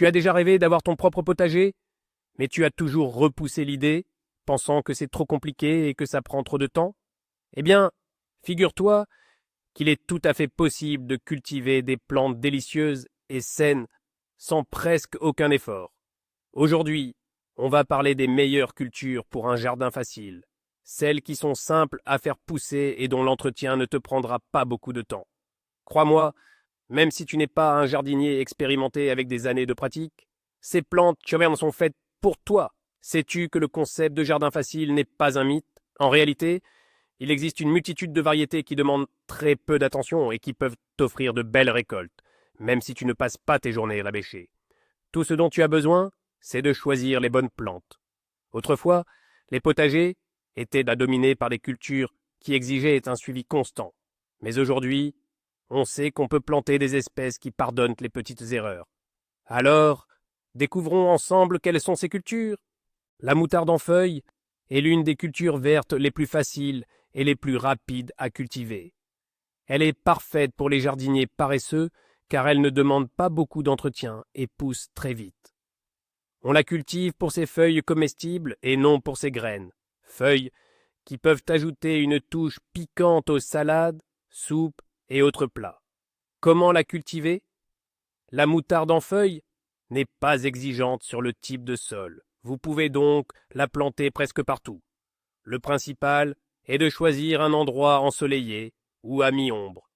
Tu as déjà rêvé d'avoir ton propre potager, mais tu as toujours repoussé l'idée, pensant que c'est trop compliqué et que ça prend trop de temps? Eh bien, figure-toi qu'il est tout à fait possible de cultiver des plantes délicieuses et saines sans presque aucun effort. Aujourd'hui, on va parler des meilleures cultures pour un jardin facile, celles qui sont simples à faire pousser et dont l'entretien ne te prendra pas beaucoup de temps. Crois-moi, même si tu n'es pas un jardinier expérimenté avec des années de pratique, ces plantes Tchovernes sont faites pour toi. Sais-tu que le concept de jardin facile n'est pas un mythe? En réalité, il existe une multitude de variétés qui demandent très peu d'attention et qui peuvent t'offrir de belles récoltes, même si tu ne passes pas tes journées à la bêcher. Tout ce dont tu as besoin, c'est de choisir les bonnes plantes. Autrefois, les potagers étaient dominés par des cultures qui exigeaient un suivi constant. Mais aujourd'hui, on sait qu'on peut planter des espèces qui pardonnent les petites erreurs. Alors, découvrons ensemble quelles sont ces cultures. La moutarde en feuilles est l'une des cultures vertes les plus faciles et les plus rapides à cultiver. Elle est parfaite pour les jardiniers paresseux car elle ne demande pas beaucoup d'entretien et pousse très vite. On la cultive pour ses feuilles comestibles et non pour ses graines, feuilles qui peuvent ajouter une touche piquante aux salades, soupes et autres plats. Comment la cultiver? La moutarde en feuilles n'est pas exigeante sur le type de sol. Vous pouvez donc la planter presque partout. Le principal est de choisir un endroit ensoleillé ou à mi-ombre.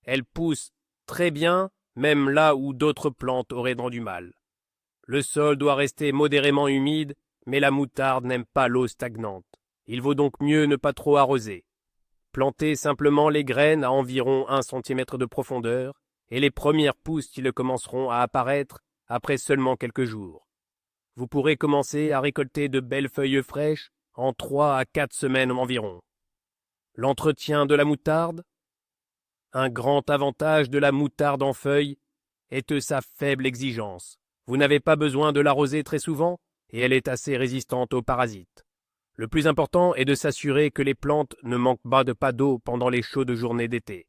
Elle pousse très bien, même là où d'autres plantes auraient du mal. Le sol doit rester modérément humide, mais la moutarde n'aime pas l'eau stagnante. Il vaut donc mieux ne pas trop arroser. Plantez simplement les graines à environ 1 cm de profondeur, et les premières pousses commenceront à apparaître après seulement quelques jours. Vous pourrez commencer à récolter de belles feuilles fraîches en 3 à 4 semaines environ. L'entretien de la moutarde? Un grand avantage de la moutarde en feuilles est sa faible exigence. Vous n'avez pas besoin de l'arroser très souvent et elle est assez résistante aux parasites. Le plus important est de s'assurer que les plantes ne manquent pas d'eau pendant les chaudes journées d'été.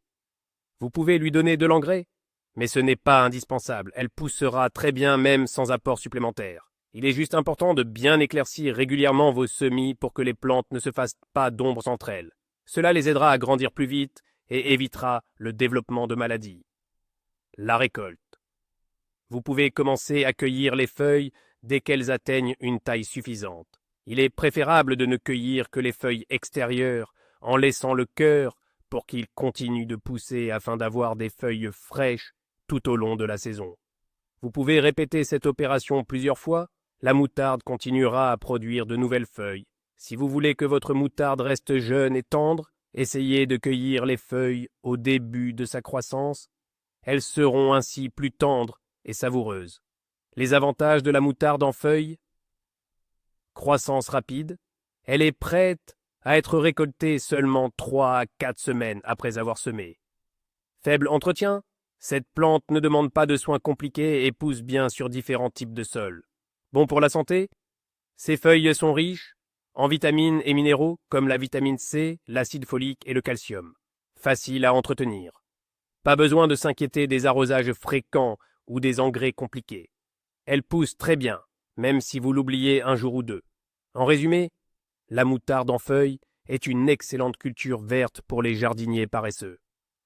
Vous pouvez lui donner de l'engrais, mais ce n'est pas indispensable. Elle poussera très bien même sans apport supplémentaire. Il est juste important de bien éclaircir régulièrement vos semis pour que les plantes ne se fassent pas d'ombre entre elles. Cela les aidera à grandir plus vite et évitera le développement de maladies. La récolte. Vous pouvez commencer à cueillir les feuilles dès qu'elles atteignent une taille suffisante. Il est préférable de ne cueillir que les feuilles extérieures en laissant le cœur pour qu'il continue de pousser afin d'avoir des feuilles fraîches tout au long de la saison. Vous pouvez répéter cette opération plusieurs fois, la moutarde continuera à produire de nouvelles feuilles. Si vous voulez que votre moutarde reste jeune et tendre, essayez de cueillir les feuilles au début de sa croissance. Elles seront ainsi plus tendres et savoureuses. Les avantages de la moutarde en feuilles? Croissance rapide. Elle est prête à être récoltée seulement 3 à 4 semaines après avoir semé. Faible entretien. Cette plante ne demande pas de soins compliqués et pousse bien sur différents types de sols. Bon pour la santé? Ses feuilles sont riches en vitamines et minéraux comme la vitamine C, l'acide folique et le calcium. Facile à entretenir. Pas besoin de s'inquiéter des arrosages fréquents ou des engrais compliqués. Elle pousse très bien, même si vous l'oubliez un jour ou deux. En résumé, la moutarde en feuilles est une excellente culture verte pour les jardiniers paresseux.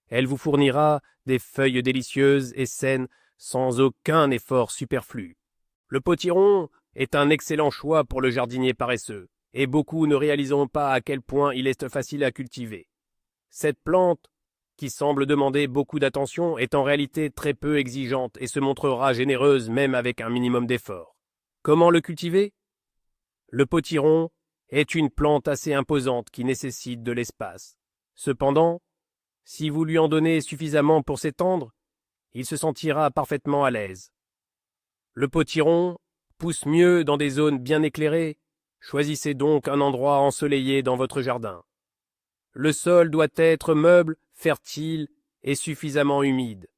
Elle vous fournira des feuilles délicieuses et saines sans aucun effort superflu. Le potiron est un excellent choix pour le jardinier paresseux, et beaucoup ne réaliseront pas à quel point il est facile à cultiver. Cette plante, qui semble demander beaucoup d'attention, est en réalité très peu exigeante et se montrera généreuse même avec un minimum d'effort. Comment le cultiver? Le potiron est une plante assez imposante qui nécessite de l'espace. Cependant, si vous lui en donnez suffisamment pour s'étendre, il se sentira parfaitement à l'aise. Le potiron pousse mieux dans des zones bien éclairées. Choisissez donc un endroit ensoleillé dans votre jardin. Le sol doit être meuble, fertile et suffisamment humide.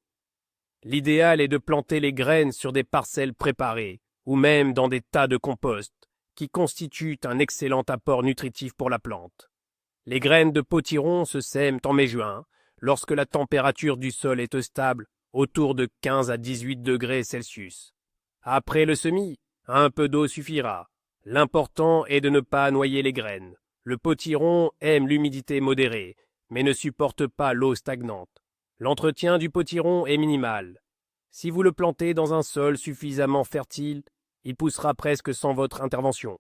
L'idéal est de planter les graines sur des parcelles préparées ou même dans des tas de compost qui constituent un excellent apport nutritif pour la plante. Les graines de potiron se sèment en mai-juin, lorsque la température du sol est stable, autour de 15 à 18 degrés Celsius. Après le semis, un peu d'eau suffira. L'important est de ne pas noyer les graines. Le potiron aime l'humidité modérée, mais ne supporte pas l'eau stagnante. L'entretien du potiron est minimal. Si vous le plantez dans un sol suffisamment fertile, il poussera presque sans votre intervention.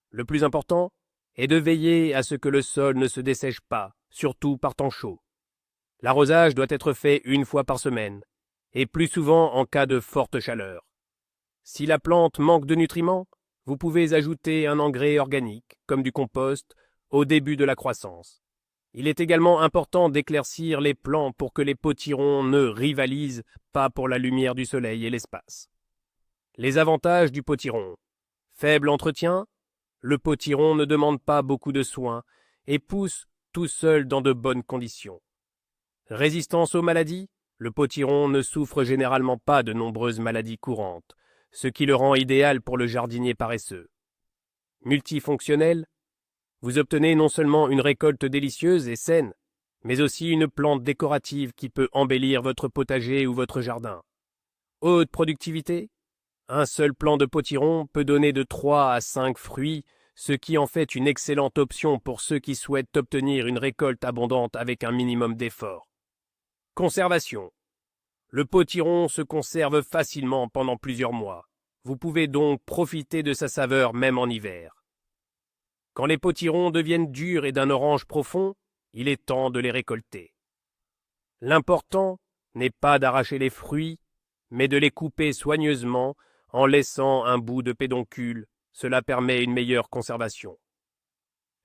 Le plus important est de veiller à ce que le sol ne se dessèche pas, surtout par temps chaud. L'arrosage doit être fait une fois par semaine, et plus souvent en cas de forte chaleur. Si la plante manque de nutriments, vous pouvez ajouter un engrais organique, comme du compost, au début de la croissance. Il est également important d'éclaircir les plants pour que les potirons ne rivalisent pas pour la lumière du soleil et l'espace. Les avantages du potiron. Faible entretien, le potiron ne demande pas beaucoup de soins et pousse tout seul dans de bonnes conditions. Résistance aux maladies, le potiron ne souffre généralement pas de nombreuses maladies courantes, ce qui le rend idéal pour le jardinier paresseux. Multifonctionnel, vous obtenez non seulement une récolte délicieuse et saine, mais aussi une plante décorative qui peut embellir votre potager ou votre jardin. Haute productivité, un seul plant de potiron peut donner de 3 à 5 fruits, ce qui en fait une excellente option pour ceux qui souhaitent obtenir une récolte abondante avec un minimum d'effort. Conservation. Le potiron se conserve facilement pendant plusieurs mois. Vous pouvez donc profiter de sa saveur même en hiver. Quand les potirons deviennent durs et d'un orange profond, il est temps de les récolter. L'important n'est pas d'arracher les fruits, mais de les couper soigneusement en laissant un bout de pédoncule. Cela permet une meilleure conservation.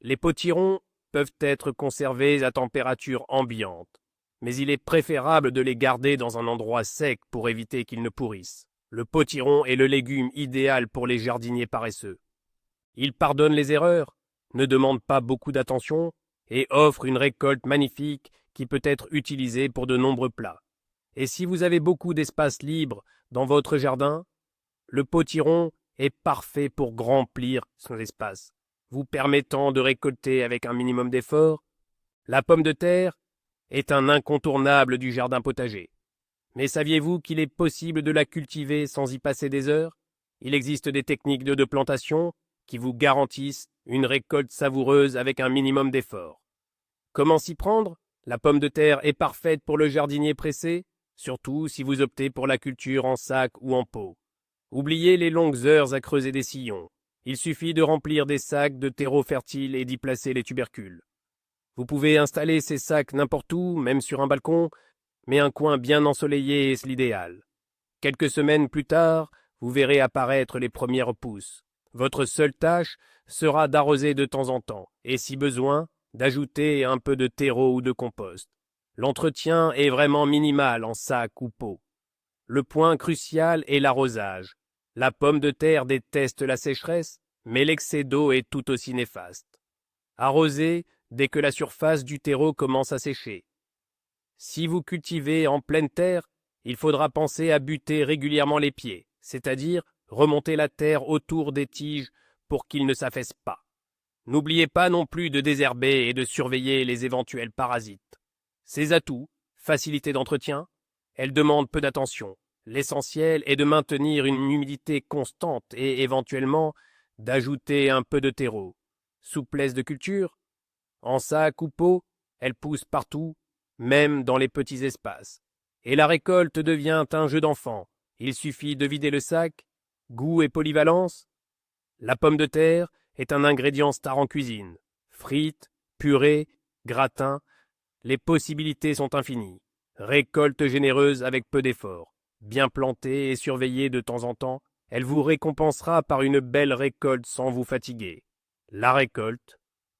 Les potirons peuvent être conservés à température ambiante, mais il est préférable de les garder dans un endroit sec pour éviter qu'ils ne pourrissent. Le potiron est le légume idéal pour les jardiniers paresseux. Il pardonne les erreurs, ne demande pas beaucoup d'attention et offre une récolte magnifique qui peut être utilisée pour de nombreux plats. Et si vous avez beaucoup d'espace libre dans votre jardin, le potiron est parfait pour remplir son espace, vous permettant de récolter avec un minimum d'effort. La pomme de terre est un incontournable du jardin potager. Mais saviez-vous qu'il est possible de la cultiver sans y passer des heures? Il existe des techniques de plantation qui vous garantissent une récolte savoureuse avec un minimum d'effort. Comment s'y prendre? La pomme de terre est parfaite pour le jardinier pressé, surtout si vous optez pour la culture en sac ou en pot. Oubliez les longues heures à creuser des sillons. Il suffit de remplir des sacs de terreau fertile et d'y placer les tubercules. Vous pouvez installer ces sacs n'importe où, même sur un balcon, mais un coin bien ensoleillé est l'idéal. Quelques semaines plus tard, vous verrez apparaître les premières pousses. Votre seule tâche sera d'arroser de temps en temps, et si besoin, d'ajouter un peu de terreau ou de compost. L'entretien est vraiment minimal en sac ou pot. Le point crucial est l'arrosage. La pomme de terre déteste la sécheresse, mais l'excès d'eau est tout aussi néfaste. Arrosez dès que la surface du terreau commence à sécher. Si vous cultivez en pleine terre, il faudra penser à butter régulièrement les pieds, c'est-à-dire remonter la terre autour des tiges pour qu'ils ne s'affaissent pas. N'oubliez pas non plus de désherber et de surveiller les éventuels parasites. Ces atouts, facilité d'entretien, elles demandent peu d'attention. L'essentiel est de maintenir une humidité constante et éventuellement d'ajouter un peu de terreau. Souplesse de culture, en sac ou pot, elle pousse partout, même dans les petits espaces. Et la récolte devient un jeu d'enfant. Il suffit de vider le sac. Goût et polyvalence. La pomme de terre est un ingrédient star en cuisine. Frites, purées, gratins, les possibilités sont infinies. Récolte généreuse avec peu d'efforts. Bien plantée et surveillée de temps en temps, elle vous récompensera par une belle récolte sans vous fatiguer. La récolte.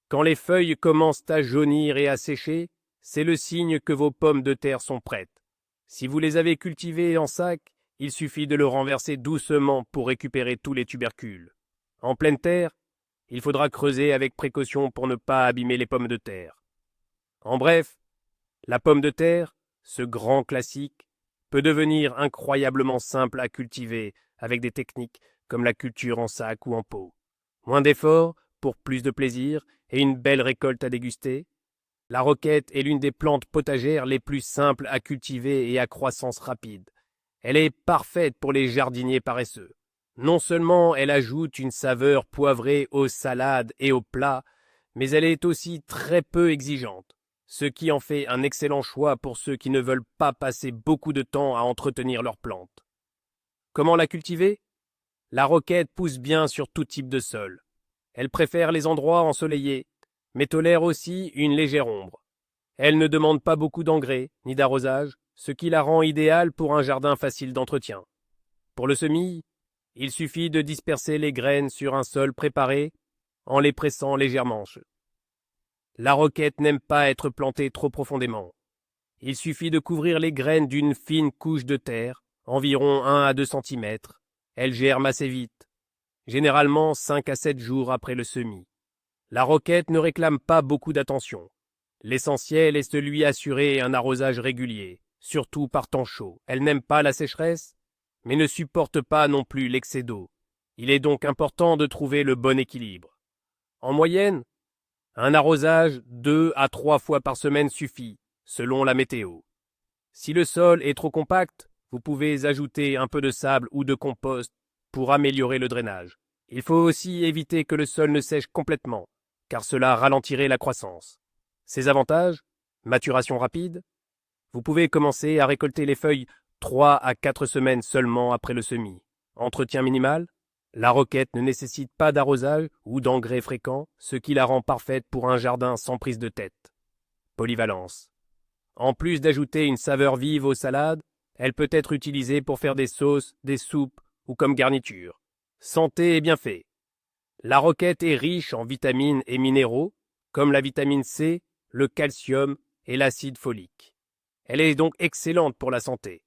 Quand les feuilles commencent à jaunir et à sécher, c'est le signe que vos pommes de terre sont prêtes. Si vous les avez cultivées en sac, il suffit de le renverser doucement pour récupérer tous les tubercules. En pleine terre, il faudra creuser avec précaution pour ne pas abîmer les pommes de terre. En bref, la pomme de terre, ce grand classique, peut devenir incroyablement simple à cultiver avec des techniques comme la culture en sac ou en pot. Moins d'efforts pour plus de plaisir et une belle récolte à déguster. La roquette est l'une des plantes potagères les plus simples à cultiver et à croissance rapide. Elle est parfaite pour les jardiniers paresseux. Non seulement elle ajoute une saveur poivrée aux salades et aux plats, mais elle est aussi très peu exigeante, ce qui en fait un excellent choix pour ceux qui ne veulent pas passer beaucoup de temps à entretenir leurs plantes. Comment la cultiver? La roquette pousse bien sur tout type de sol. Elle préfère les endroits ensoleillés, mais tolère aussi une légère ombre. Elle ne demande pas beaucoup d'engrais ni d'arrosage, ce qui la rend idéale pour un jardin facile d'entretien. Pour le semis, il suffit de disperser les graines sur un sol préparé en les pressant légèrement. La roquette n'aime pas être plantée trop profondément. Il suffit de couvrir les graines d'une fine couche de terre, environ 1 à 2 centimètres. Elle germe assez vite, généralement 5 à 7 jours après le semis. La roquette ne réclame pas beaucoup d'attention. L'essentiel est de lui assurer un arrosage régulier, surtout par temps chaud. Elle n'aime pas la sécheresse, mais ne supporte pas non plus l'excès d'eau. Il est donc important de trouver le bon équilibre. En moyenne, un arrosage 2 à 3 fois par semaine suffit, selon la météo. Si le sol est trop compact, vous pouvez ajouter un peu de sable ou de compost pour améliorer le drainage. Il faut aussi éviter que le sol ne sèche complètement, car cela ralentirait la croissance. Ses avantages: maturation rapide. Vous pouvez commencer à récolter les feuilles 3 à 4 semaines seulement après le semis. Entretien minimal. La roquette ne nécessite pas d'arrosage ou d'engrais fréquents, ce qui la rend parfaite pour un jardin sans prise de tête. Polyvalence. En plus d'ajouter une saveur vive aux salades, elle peut être utilisée pour faire des sauces, des soupes ou comme garniture. Santé et bienfaits. La roquette est riche en vitamines et minéraux, comme la vitamine C, le calcium et l'acide folique. Elle est donc excellente pour la santé.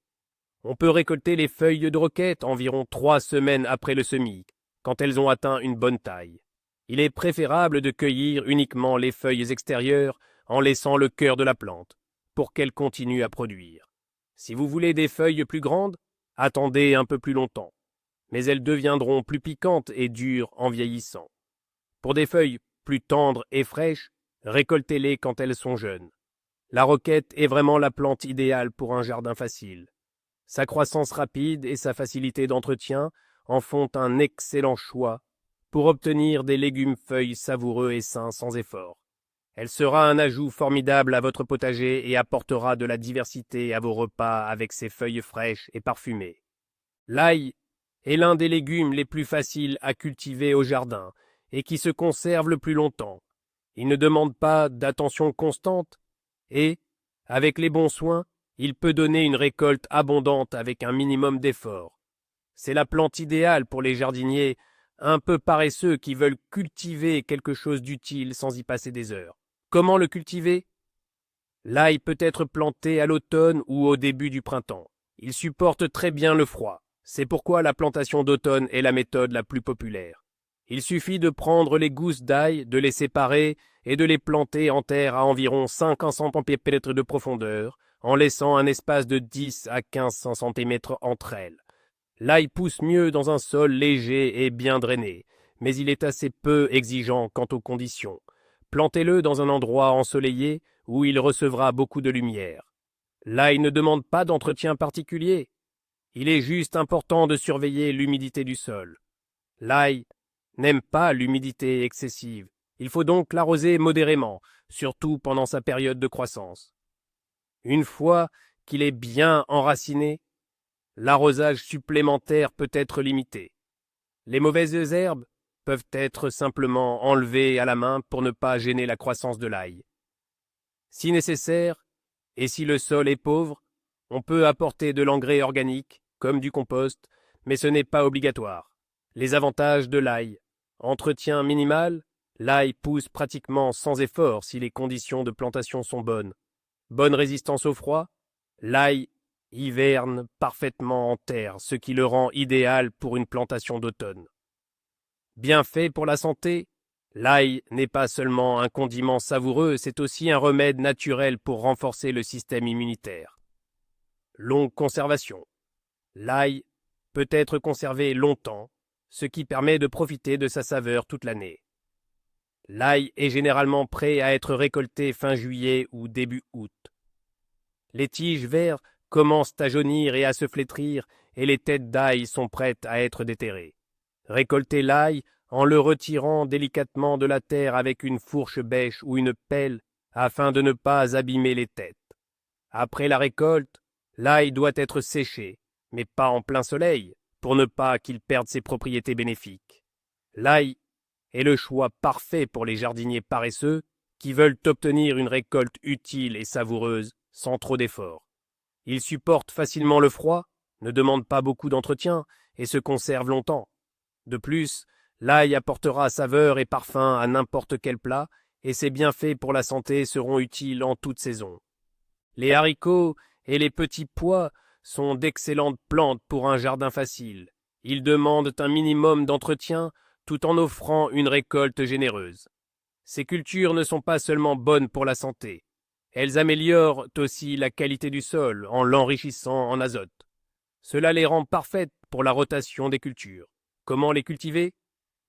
On peut récolter les feuilles de roquette environ 3 semaines après le semis, quand elles ont atteint une bonne taille. Il est préférable de cueillir uniquement les feuilles extérieures en laissant le cœur de la plante, pour qu'elle continue à produire. Si vous voulez des feuilles plus grandes, attendez un peu plus longtemps, mais elles deviendront plus piquantes et dures en vieillissant. Pour des feuilles plus tendres et fraîches, récoltez-les quand elles sont jeunes. La roquette est vraiment la plante idéale pour un jardin facile. Sa croissance rapide et sa facilité d'entretien en font un excellent choix pour obtenir des légumes-feuilles savoureux et sains sans effort. Elle sera un ajout formidable à votre potager et apportera de la diversité à vos repas avec ses feuilles fraîches et parfumées. L'ail est l'un des légumes les plus faciles à cultiver au jardin et qui se conserve le plus longtemps. Il ne demande pas d'attention constante et, avec les bons soins, il peut donner une récolte abondante avec un minimum d'effort. C'est la plante idéale pour les jardiniers un peu paresseux qui veulent cultiver quelque chose d'utile sans y passer des heures. Comment le cultiver? L'ail peut être planté à l'automne ou au début du printemps. Il supporte très bien le froid. C'est pourquoi la plantation d'automne est la méthode la plus populaire. Il suffit de prendre les gousses d'ail, de les séparer et de les planter en terre à environ 500 cm de profondeur, en laissant un espace de 10 à 15 cm entre elles. L'ail pousse mieux dans un sol léger et bien drainé, mais il est assez peu exigeant quant aux conditions. Plantez-le dans un endroit ensoleillé où il recevra beaucoup de lumière. L'ail ne demande pas d'entretien particulier. Il est juste important de surveiller l'humidité du sol. L'ail n'aime pas l'humidité excessive. Il faut donc l'arroser modérément, surtout pendant sa période de croissance. Une fois qu'il est bien enraciné, l'arrosage supplémentaire peut être limité. Les mauvaises herbes peuvent être simplement enlevées à la main pour ne pas gêner la croissance de l'ail. Si nécessaire, et si le sol est pauvre, on peut apporter de l'engrais organique, comme du compost, mais ce n'est pas obligatoire. Les avantages de l'ail. Entretien minimal, l'ail pousse pratiquement sans effort si les conditions de plantation sont bonnes. Bonne résistance au froid, l'ail hiverne parfaitement en terre, ce qui le rend idéal pour une plantation d'automne. Bien fait pour la santé, l'ail n'est pas seulement un condiment savoureux, c'est aussi un remède naturel pour renforcer le système immunitaire. Longue conservation. L'ail peut être conservé longtemps, ce qui permet de profiter de sa saveur toute l'année. L'ail est généralement prêt à être récolté fin juillet ou début août. Les tiges vertes commencent à jaunir et à se flétrir, et les têtes d'ail sont prêtes à être déterrées. Récoltez l'ail en le retirant délicatement de la terre avec une fourche bêche ou une pelle, afin de ne pas abîmer les têtes. Après la récolte, l'ail doit être séché, mais pas en plein soleil, pour ne pas qu'il perde ses propriétés bénéfiques. L'ail est le choix parfait pour les jardiniers paresseux qui veulent obtenir une récolte utile et savoureuse sans trop d'efforts. Il supporte facilement le froid, ne demande pas beaucoup d'entretien et se conserve longtemps. De plus, l'ail apportera saveur et parfum à n'importe quel plat et ses bienfaits pour la santé seront utiles en toute saison. Les haricots et les petits pois sont d'excellentes plantes pour un jardin facile. Ils demandent un minimum d'entretien tout en offrant une récolte généreuse. Ces cultures ne sont pas seulement bonnes pour la santé, elles améliorent aussi la qualité du sol en l'enrichissant en azote. Cela les rend parfaites pour la rotation des cultures. Comment les cultiver?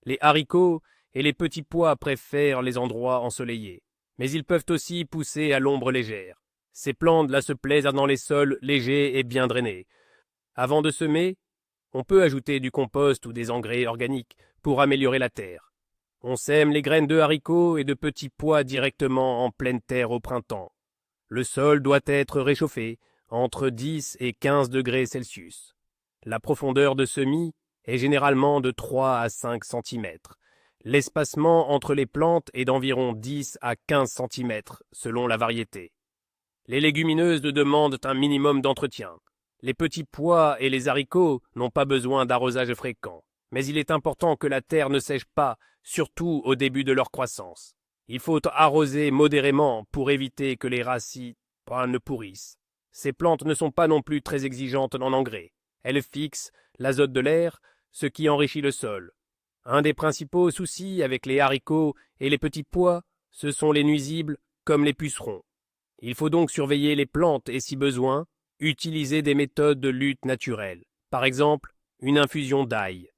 Les haricots et les petits pois préfèrent les endroits ensoleillés, mais ils peuvent aussi pousser à l'ombre légère. Ces plantes-là se plaisent dans les sols légers et bien drainés. Avant de semer, on peut ajouter du compost ou des engrais organiques pour améliorer la terre. On sème les graines de haricots et de petits pois directement en pleine terre au printemps. Le sol doit être réchauffé entre 10 et 15 degrés Celsius. La profondeur de semis est généralement de 3 à 5 cm. L'espacement entre les plantes est d'environ 10 à 15 cm selon la variété. Les légumineuses demandent un minimum d'entretien. Les petits pois et les haricots n'ont pas besoin d'arrosage fréquent, mais il est important que la terre ne sèche pas, surtout au début de leur croissance. Il faut arroser modérément pour éviter que les racines ne pourrissent. Ces plantes ne sont pas non plus très exigeantes en engrais. Elles fixent l'azote de l'air, ce qui enrichit le sol. Un des principaux soucis avec les haricots et les petits pois, ce sont les nuisibles comme les pucerons. Il faut donc surveiller les plantes et, si besoin, utiliser des méthodes de lutte naturelles. Par exemple, une infusion d'ail.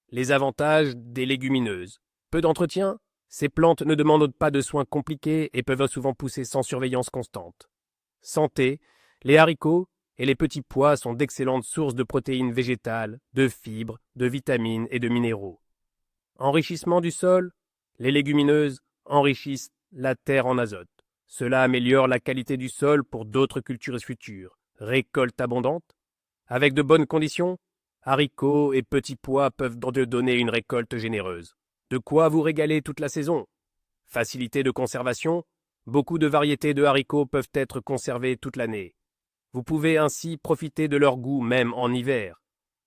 Les avantages des légumineuses. Peu d'entretien. Ces plantes ne demandent pas de soins compliqués et peuvent souvent pousser sans surveillance constante. Santé. Les haricots et les petits pois sont d'excellentes sources de protéines végétales, de fibres, de vitamines et de minéraux. Enrichissement du sol. Les légumineuses enrichissent la terre en azote. Cela améliore la qualité du sol pour d'autres cultures futures. Récolte abondante. Avec de bonnes conditions, haricots et petits pois peuvent donner une récolte généreuse. De quoi vous régaler toute la saison. Facilité de conservation. Beaucoup de variétés de haricots peuvent être conservées toute l'année. Vous pouvez ainsi profiter de leur goût même en hiver.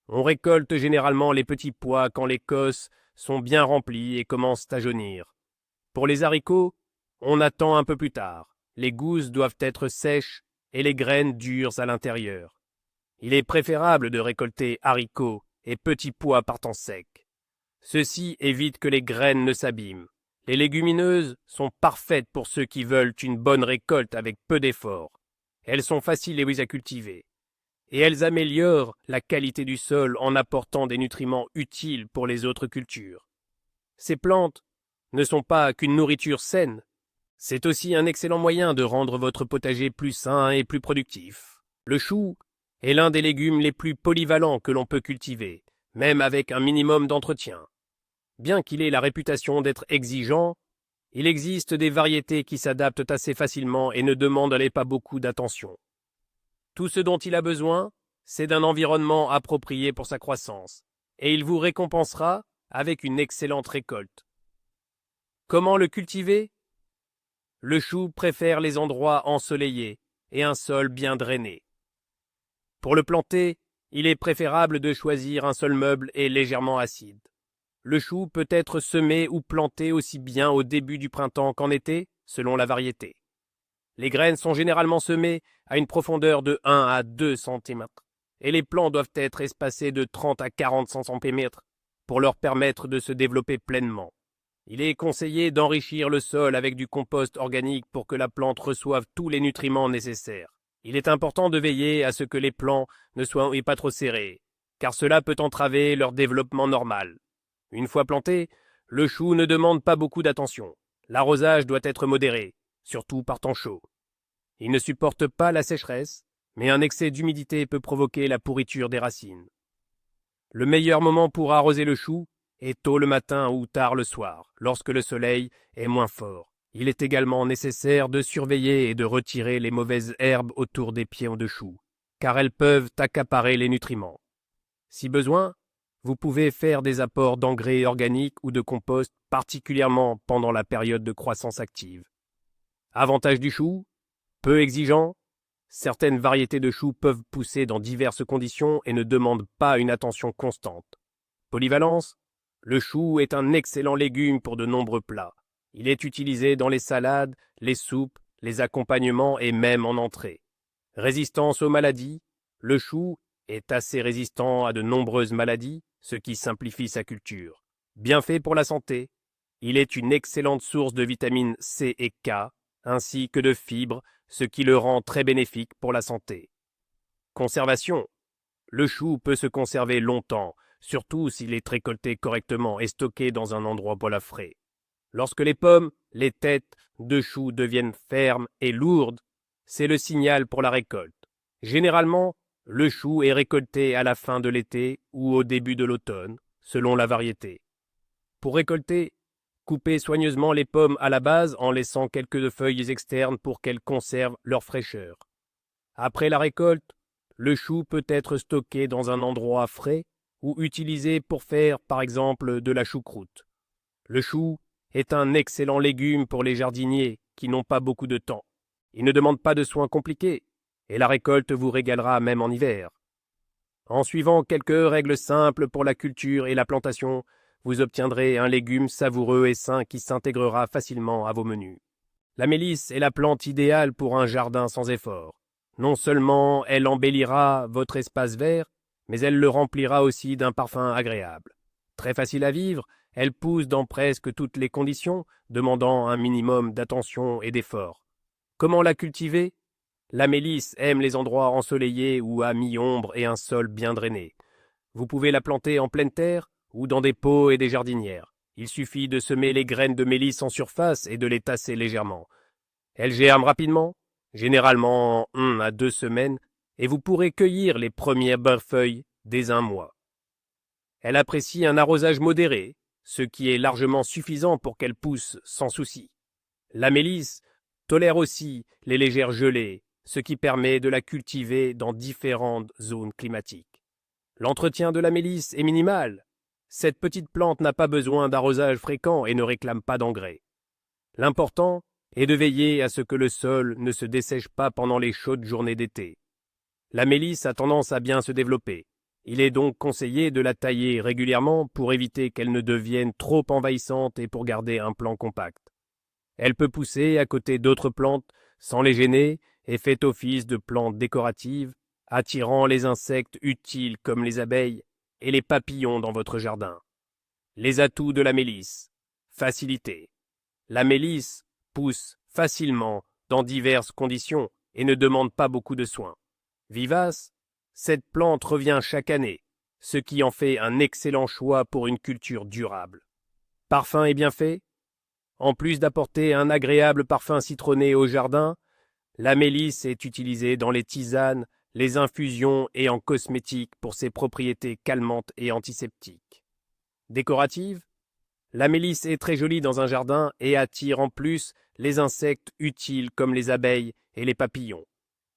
On récolte généralement les petits pois quand les cosses sont bien remplies et commencent à jaunir. Pour les haricots, on attend un peu plus tard. Les gousses doivent être sèches et les graines dures à l'intérieur. Il est préférable de récolter haricots et petits pois par temps sec. Ceci évite que les graines ne s'abîment. Les légumineuses sont parfaites pour ceux qui veulent une bonne récolte avec peu d'efforts. Elles sont faciles à cultiver. Et elles améliorent la qualité du sol en apportant des nutriments utiles pour les autres cultures. Ces plantes ne sont pas qu'une nourriture saine. C'est aussi un excellent moyen de rendre votre potager plus sain et plus productif. Le chou est l'un des légumes les plus polyvalents que l'on peut cultiver, même avec un minimum d'entretien. Bien qu'il ait la réputation d'être exigeant, il existe des variétés qui s'adaptent assez facilement et ne demandent pas beaucoup d'attention. Tout ce dont il a besoin, c'est d'un environnement approprié pour sa croissance, et il vous récompensera avec une excellente récolte. Comment le cultiver? Le chou préfère les endroits ensoleillés et un sol bien drainé. Pour le planter, il est préférable de choisir un sol meuble et légèrement acide. Le chou peut être semé ou planté aussi bien au début du printemps qu'en été, selon la variété. Les graines sont généralement semées à une profondeur de 1 à 2 cm, et les plants doivent être espacés de 30 à 40 cm pour leur permettre de se développer pleinement. Il est conseillé d'enrichir le sol avec du compost organique pour que la plante reçoive tous les nutriments nécessaires. Il est important de veiller à ce que les plants ne soient pas trop serrés, car cela peut entraver leur développement normal. Une fois planté, le chou ne demande pas beaucoup d'attention. L'arrosage doit être modéré, surtout par temps chaud. Il ne supporte pas la sécheresse, mais un excès d'humidité peut provoquer la pourriture des racines. Le meilleur moment pour arroser le chou est tôt le matin ou tard le soir, lorsque le soleil est moins fort. Il est également nécessaire de surveiller et de retirer les mauvaises herbes autour des pieds de chou, car elles peuvent accaparer les nutriments. Si besoin, vous pouvez faire des apports d'engrais organiques ou de compost, particulièrement pendant la période de croissance active. Avantage du chou, peu exigeant, certaines variétés de choux peuvent pousser dans diverses conditions et ne demandent pas une attention constante. Polyvalence, le chou est un excellent légume pour de nombreux plats. Il est utilisé dans les salades, les soupes, les accompagnements et même en entrée. Résistance aux maladies, le chou est assez résistant à de nombreuses maladies, ce qui simplifie sa culture. Bienfait pour la santé, il est une excellente source de vitamines C et K, ainsi que de fibres, ce qui le rend très bénéfique pour la santé. Conservation. Le chou peut se conserver longtemps, surtout s'il est récolté correctement et stocké dans un endroit frais. Lorsque les pommes, les têtes de chou deviennent fermes et lourdes, c'est le signal pour la récolte. Généralement, le chou est récolté à la fin de l'été ou au début de l'automne, selon la variété. Pour récolter, coupez soigneusement les pommes à la base en laissant quelques feuilles externes pour qu'elles conservent leur fraîcheur. Après la récolte, le chou peut être stocké dans un endroit frais ou utilisé pour faire, par exemple, de la choucroute. Le chou est un excellent légume pour les jardiniers qui n'ont pas beaucoup de temps. Il ne demande pas de soins compliqués et la récolte vous régalera même en hiver. En suivant quelques règles simples pour la culture et la plantation, vous obtiendrez un légume savoureux et sain qui s'intégrera facilement à vos menus. La mélisse est la plante idéale pour un jardin sans effort. Non seulement elle embellira votre espace vert, mais elle le remplira aussi d'un parfum agréable. Très facile à vivre, elle pousse dans presque toutes les conditions, demandant un minimum d'attention et d'effort. Comment la cultiver ? La mélisse aime les endroits ensoleillés ou à mi-ombre et un sol bien drainé. Vous pouvez la planter en pleine terre ou dans des pots et des jardinières. Il suffit de semer les graines de mélisse en surface et de les tasser légèrement. Elles germent rapidement, généralement en 1 à 2 semaines, et vous pourrez cueillir les premières feuilles dès un mois. Elle apprécie un arrosage modéré, ce qui est largement suffisant pour qu'elle pousse sans souci. La mélisse tolère aussi les légères gelées, ce qui permet de la cultiver dans différentes zones climatiques. L'entretien de la mélisse est minimal. Cette petite plante n'a pas besoin d'arrosage fréquent et ne réclame pas d'engrais. L'important est de veiller à ce que le sol ne se dessèche pas pendant les chaudes journées d'été. La mélisse a tendance à bien se développer. Il est donc conseillé de la tailler régulièrement pour éviter qu'elle ne devienne trop envahissante et pour garder un plan compact. Elle peut pousser à côté d'autres plantes sans les gêner et fait office de plante décorative, attirant les insectes utiles comme les abeilles et les papillons dans votre jardin. Les atouts de la mélisse. Facilité. La mélisse pousse facilement dans diverses conditions et ne demande pas beaucoup de soins. Vivace, cette plante revient chaque année, ce qui en fait un excellent choix pour une culture durable. Parfum et bienfait. En plus d'apporter un agréable parfum citronné au jardin, la mélisse est utilisée dans les tisanes, les infusions et en cosmétique pour ses propriétés calmantes et antiseptiques. Décorative, la mélisse est très jolie dans un jardin et attire en plus les insectes utiles comme les abeilles et les papillons.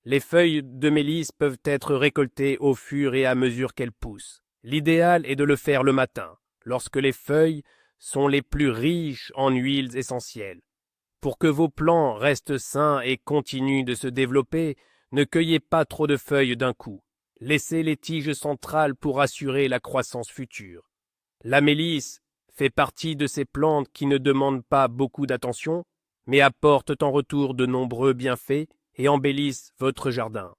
Les feuilles de mélisse peuvent être récoltées au fur et à mesure qu'elles poussent. L'idéal est de le faire le matin, lorsque les feuilles sont les plus riches en huiles essentielles. Pour que vos plants restent sains et continuent de se développer, ne cueillez pas trop de feuilles d'un coup. Laissez les tiges centrales pour assurer la croissance future. La mélisse fait partie de ces plantes qui ne demandent pas beaucoup d'attention, mais apportent en retour de nombreux bienfaits et embellissent votre jardin.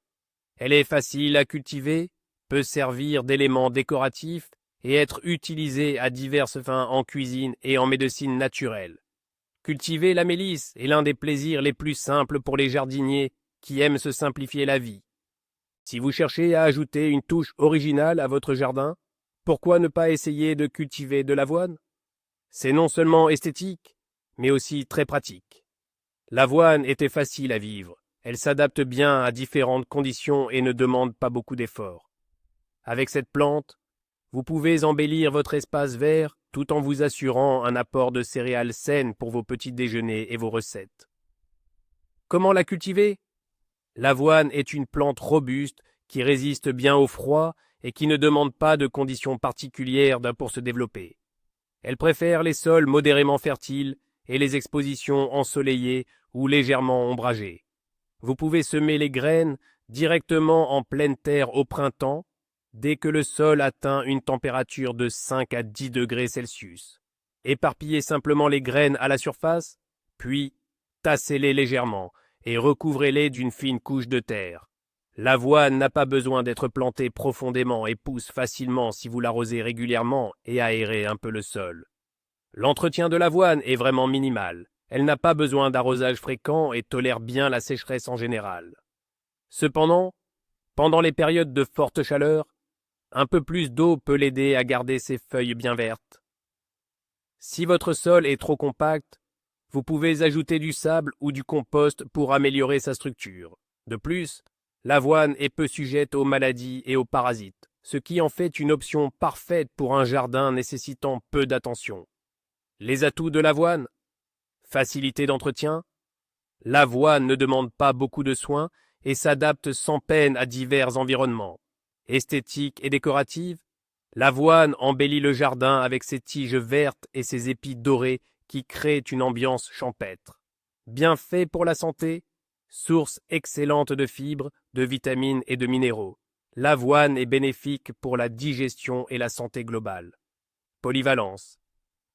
Elle est facile à cultiver, peut servir d'élément décoratif et être utilisée à diverses fins en cuisine et en médecine naturelle. Cultiver la mélisse est l'un des plaisirs les plus simples pour les jardiniers qui aiment se simplifier la vie. Si vous cherchez à ajouter une touche originale à votre jardin, pourquoi ne pas essayer de cultiver de l'avoine ? C'est non seulement esthétique, mais aussi très pratique. L'avoine était facile à vivre. Elle s'adapte bien à différentes conditions et ne demande pas beaucoup d'efforts. Avec cette plante, vous pouvez embellir votre espace vert tout en vous assurant un apport de céréales saines pour vos petits déjeuners et vos recettes. Comment la cultiver? L'avoine est une plante robuste qui résiste bien au froid et qui ne demande pas de conditions particulières pour se développer. Elle préfère les sols modérément fertiles et les expositions ensoleillées ou légèrement ombragées. Vous pouvez semer les graines directement en pleine terre au printemps, dès que le sol atteint une température de 5 à 10 degrés Celsius. Éparpillez simplement les graines à la surface, puis tassez-les légèrement et recouvrez-les d'une fine couche de terre. L'avoine n'a pas besoin d'être plantée profondément et pousse facilement si vous l'arrosez régulièrement et aérez un peu le sol. L'entretien de l'avoine est vraiment minimal. Elle n'a pas besoin d'arrosage fréquent et tolère bien la sécheresse en général. Cependant, pendant les périodes de forte chaleur, un peu plus d'eau peut l'aider à garder ses feuilles bien vertes. Si votre sol est trop compact, vous pouvez ajouter du sable ou du compost pour améliorer sa structure. De plus, l'avoine est peu sujette aux maladies et aux parasites, ce qui en fait une option parfaite pour un jardin nécessitant peu d'attention. Les atouts de l'avoine: facilité d'entretien. L'avoine ne demande pas beaucoup de soins et s'adapte sans peine à divers environnements. Esthétique et décorative, l'avoine embellit le jardin avec ses tiges vertes et ses épis dorés qui créent une ambiance champêtre. Bien fait pour la santé, source excellente de fibres, de vitamines et de minéraux. L'avoine est bénéfique pour la digestion et la santé globale. Polyvalence.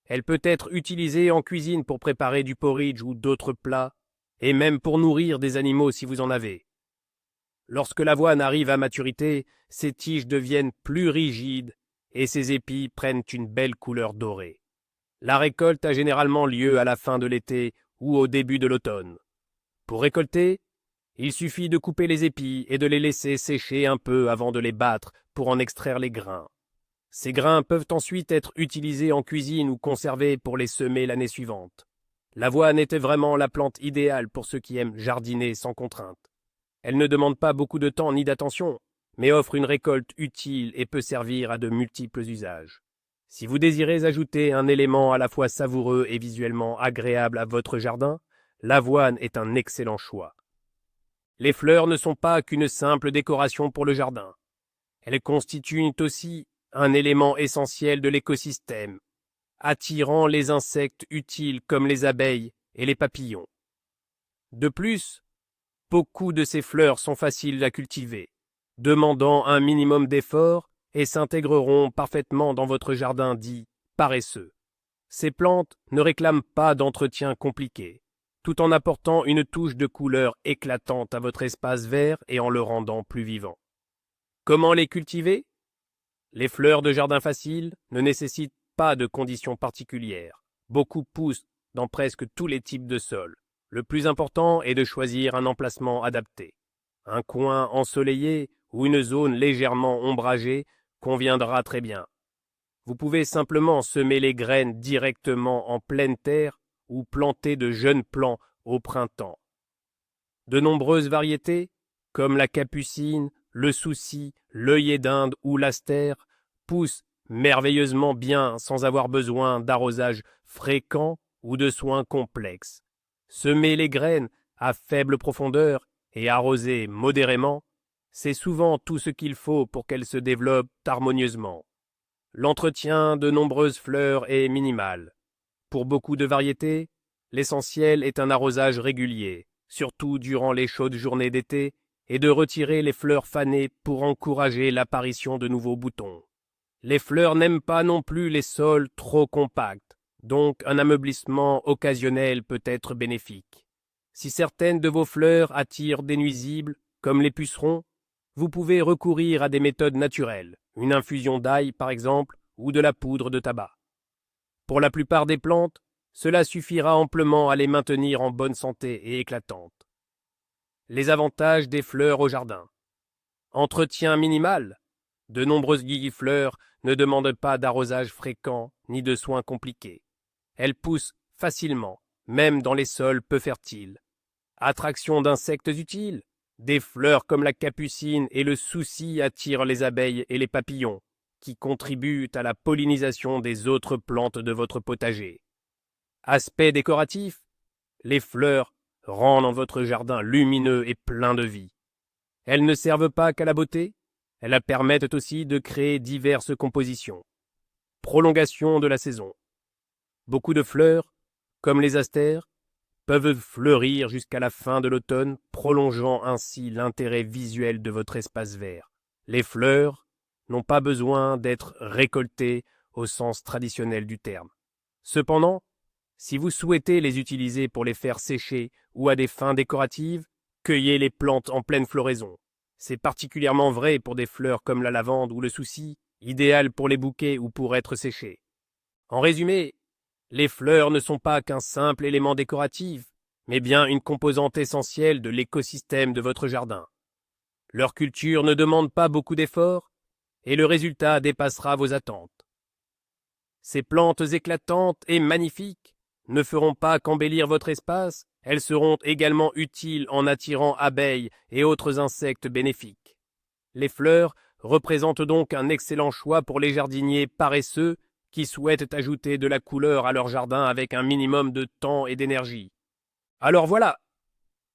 Elle peut être utilisée en cuisine pour préparer du porridge ou d'autres plats, et même pour nourrir des animaux si vous en avez. Lorsque l'avoine arrive à maturité, ses tiges deviennent plus rigides et ses épis prennent une belle couleur dorée. La récolte a généralement lieu à la fin de l'été ou au début de l'automne. Pour récolter, il suffit de couper les épis et de les laisser sécher un peu avant de les battre pour en extraire les grains. Ces grains peuvent ensuite être utilisés en cuisine ou conservés pour les semer l'année suivante. L'avoine était vraiment la plante idéale pour ceux qui aiment jardiner sans contrainte. Elle ne demande pas beaucoup de temps ni d'attention, mais offre une récolte utile et peut servir à de multiples usages. Si vous désirez ajouter un élément à la fois savoureux et visuellement agréable à votre jardin, l'avoine est un excellent choix. Les fleurs ne sont pas qu'une simple décoration pour le jardin. Elles constituent aussi un élément essentiel de l'écosystème, attirant les insectes utiles comme les abeilles et les papillons. De plus, beaucoup de ces fleurs sont faciles à cultiver, demandant un minimum d'effort et s'intégreront parfaitement dans votre jardin dit paresseux. Ces plantes ne réclament pas d'entretien compliqué, tout en apportant une touche de couleur éclatante à votre espace vert et en le rendant plus vivant. Comment les cultiver? Les fleurs de jardin facile ne nécessitent pas de conditions particulières. Beaucoup poussent dans presque tous les types de sols. Le plus important est de choisir un emplacement adapté. Un coin ensoleillé ou une zone légèrement ombragée conviendra très bien. Vous pouvez simplement semer les graines directement en pleine terre ou planter de jeunes plants au printemps. De nombreuses variétés, comme la capucine, le souci, l'œillet d'Inde ou l'astère, poussent merveilleusement bien sans avoir besoin d'arrosage fréquent ou de soins complexes. Semer les graines à faible profondeur et arroser modérément, c'est souvent tout ce qu'il faut pour qu'elles se développent harmonieusement. L'entretien de nombreuses fleurs est minimal. Pour beaucoup de variétés, l'essentiel est un arrosage régulier, surtout durant les chaudes journées d'été, et de retirer les fleurs fanées pour encourager l'apparition de nouveaux boutons. Les fleurs n'aiment pas non plus les sols trop compacts, donc un ameublissement occasionnel peut être bénéfique. Si certaines de vos fleurs attirent des nuisibles, comme les pucerons, vous pouvez recourir à des méthodes naturelles, une infusion d'ail par exemple, ou de la poudre de tabac. Pour la plupart des plantes, cela suffira amplement à les maintenir en bonne santé et éclatantes. Les avantages des fleurs au jardin. Entretien minimal. De nombreuses guigui-fleurs ne demandent pas d'arrosage fréquent ni de soins compliqués. Elles poussent facilement, même dans les sols peu fertiles. Attraction d'insectes utiles. Des fleurs comme la capucine et le souci attirent les abeilles et les papillons, qui contribuent à la pollinisation des autres plantes de votre potager. Aspect décoratif. Les fleurs rendent votre jardin lumineux et plein de vie. Elles ne servent pas qu'à la beauté, elles permettent aussi de créer diverses compositions. Prolongation de la saison. Beaucoup de fleurs, comme les astères, peuvent fleurir jusqu'à la fin de l'automne, prolongeant ainsi l'intérêt visuel de votre espace vert. Les fleurs n'ont pas besoin d'être récoltées au sens traditionnel du terme. Cependant, si vous souhaitez les utiliser pour les faire sécher ou à des fins décoratives, cueillez les plantes en pleine floraison. C'est particulièrement vrai pour des fleurs comme la lavande ou le souci, idéales pour les bouquets ou pour être séchées. En résumé, les fleurs ne sont pas qu'un simple élément décoratif, mais bien une composante essentielle de l'écosystème de votre jardin. Leur culture ne demande pas beaucoup d'efforts, et le résultat dépassera vos attentes. Ces plantes éclatantes et magnifiques ne feront pas qu'embellir votre espace, elles seront également utiles en attirant abeilles et autres insectes bénéfiques. Les fleurs représentent donc un excellent choix pour les jardiniers paresseux qui souhaitent ajouter de la couleur à leur jardin avec un minimum de temps et d'énergie. Alors voilà,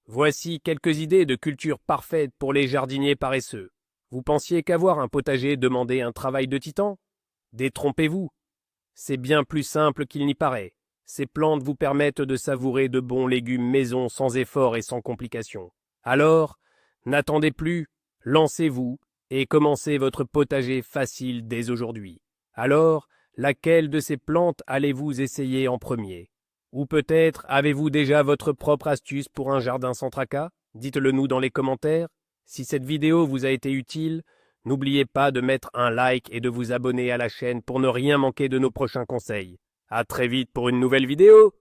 voici quelques idées de culture parfaite pour les jardiniers paresseux. Vous pensiez qu'avoir un potager demandait un travail de titan? Détrompez-vous. C'est bien plus simple qu'il n'y paraît. Ces plantes vous permettent de savourer de bons légumes maison sans effort et sans complications. Alors, n'attendez plus, lancez-vous et commencez votre potager facile dès aujourd'hui. Alors, laquelle de ces plantes allez-vous essayer en premier? Ou peut-être avez-vous déjà votre propre astuce pour un jardin sans tracas? Dites-le nous dans les commentaires. Si cette vidéo vous a été utile, n'oubliez pas de mettre un like et de vous abonner à la chaîne pour ne rien manquer de nos prochains conseils. À très vite pour une nouvelle vidéo!